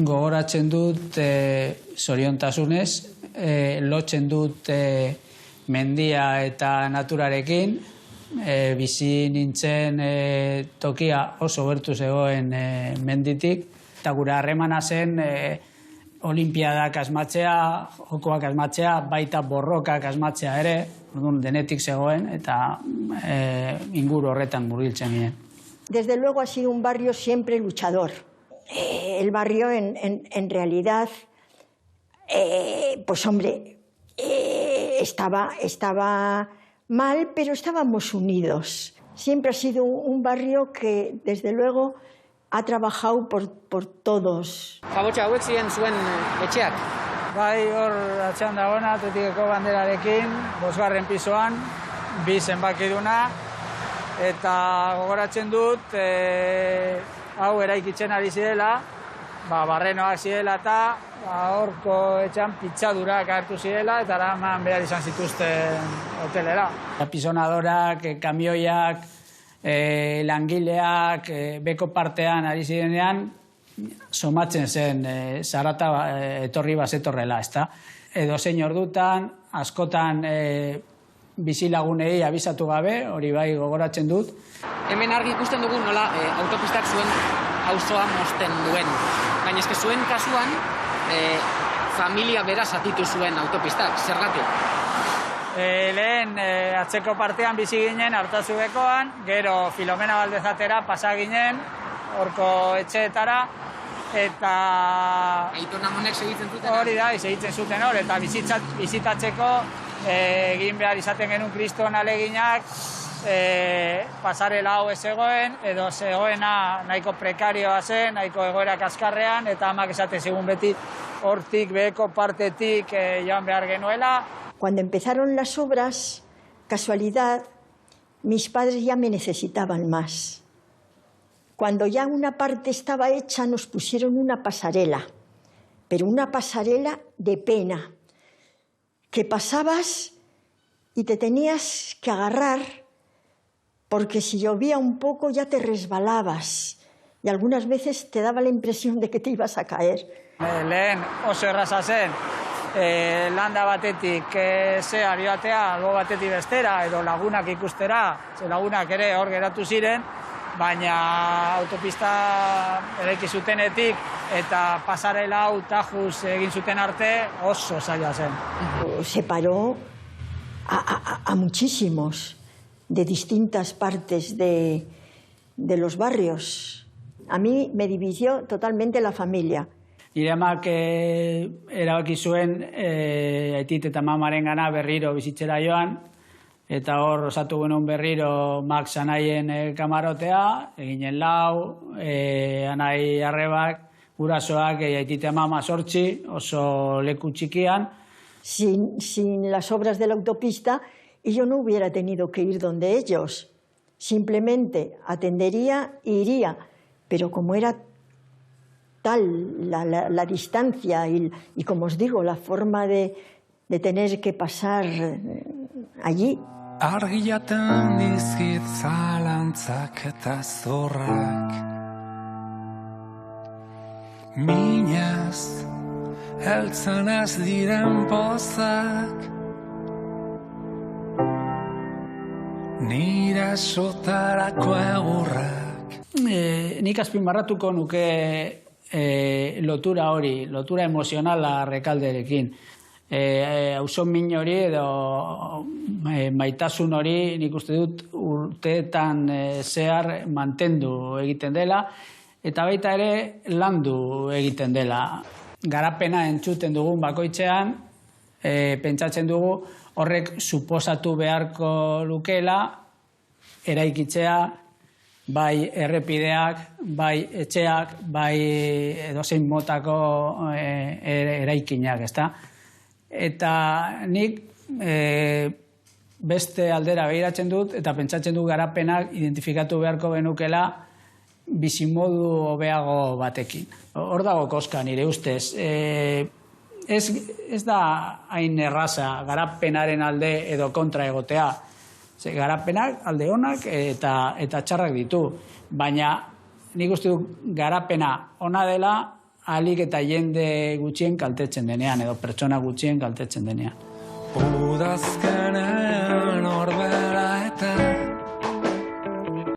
Gogoratzen dut zoriontasunez, lotzen dut mendia eta naturarekin, bizi nintzen tokia oso gertu zegoen menditik, eta gure harremana zen olimpiadak asmatzea, jokoak asmatzea, baita borrokak asmatzea ere, denetik zegoen, eta inguru horretan murgiltzen ginen. Desde luego ha sido un barrio siempre luchador. El barrio en realidad, pues hombre, estaba mal, pero estábamos unidos. Siempre ha sido un barrio que, desde luego, ha trabajado por todos. Jabotxa hauek ziren zuen etxeak? Bai, hor atzean dagoena, Atletikeko banderarekin, 5. pisoan, 2 zenbakiduna, eta gogoratzen dut, hau eraikitzen ari zirela, barrenoak zirela eta horko etxan pitzadurak hartu zirela eta eraman behar izan zituzten hotelera. Pisonadorak, kamioiak, langileak, beko partean ari zirenean, somatzen zen zarata etorri bazetorrela, ezta? Edo zein ordutan, askotan bizilagunei abisatu gabe, hori bai gogoratzen dut. Hemen argi ikusten dugu nola autopistak zuen auzoa mozten duen. Baina eske zuen kasuan, familia bera zatitu zuen autopistak, zergatik? Lehen atzeko partean bizi ginen Artazubekoan, gero Filomena Baldezatera pasa ginen, horko etxeetara, eta... Aiton Amonek segitzen zuten? Hori da, segitzen zuten hor, eta bizitatzeko egin behar izaten genuen kriston aleginak, pasarela hau ez zegoen, edo zegoena nahiko prekarioa zen, nahiko egoera kaskarrean, eta amak esaten zigun beti hortik, beheko partetik joan behar genuela. Cuando empezaron las obras, casualidad, mis padres ya me necesitaban más. Cuando ya una parte estaba hecha, nos pusieron una pasarela, pero una pasarela de pena, que pasabas y te tenías que agarrar, porque si llovía un poco ya te resbalabas y algunas veces te daba la impresión de que te ibas a caer. Lehen oso erraza zen, landa batetik zehar joatea, albo batetik bestera, edo lagunak ikustera, ze lagunak ere hor geratu ziren, baina autopista eraiki zutenetik eta pasarela hau tajuz egin zuten arte oso zaila zen. Separó a muchísimos de distintas partes de los barrios. A mí me dividió totalmente la familia. Nire amak erabaki zuen aitit eta mamaren gana berriro bizitzera joan, eta hor osatu genuen berriro Max anaien kamarotea, eginen lau, anai arrebak, gurasoak, aitit eta mama 8, oso leku txikian. Sin las obras de la autopista, y yo no hubiera tenido que ir donde ellos. Simplemente atendería e iría, pero como era tal la distancia y como os digo, la forma de tener que pasar allí. Argiaten dizkit zalantzak eta zorrak, minaz heltzen ez diren pozak, nire sotarako egurrak. Nik azpimarratuko nuke lotura hori, lotura emozionala Rekalderekin. Auzo min hori edo maitasun hori nik uste dut urteetan zehar mantendu egiten dela, eta baita ere landu egiten dela. Garapena entzuten dugun bakoitzean, pentsatzen dugu horrek suposatu beharko lukela eraikitzea, bai errepideak, bai etxeak, bai edozein motako eraikinak, ezta? Eta nik beste aldera begiratzen dut eta pentsatzen dut garapenak identifikatu beharko genukela bizimodu hobeago batekin. Hor dago koska nire ustez. Ez da hain erraza garapenaren alde edo kontra egotea. Garapenak alde onak eta txarrak ditu. Baina nik uste dut garapena ona dela ahalik eta jende gutxien kaltetzen denean, edo pertsona gutxien kaltetzen denean. Udazkenean orbe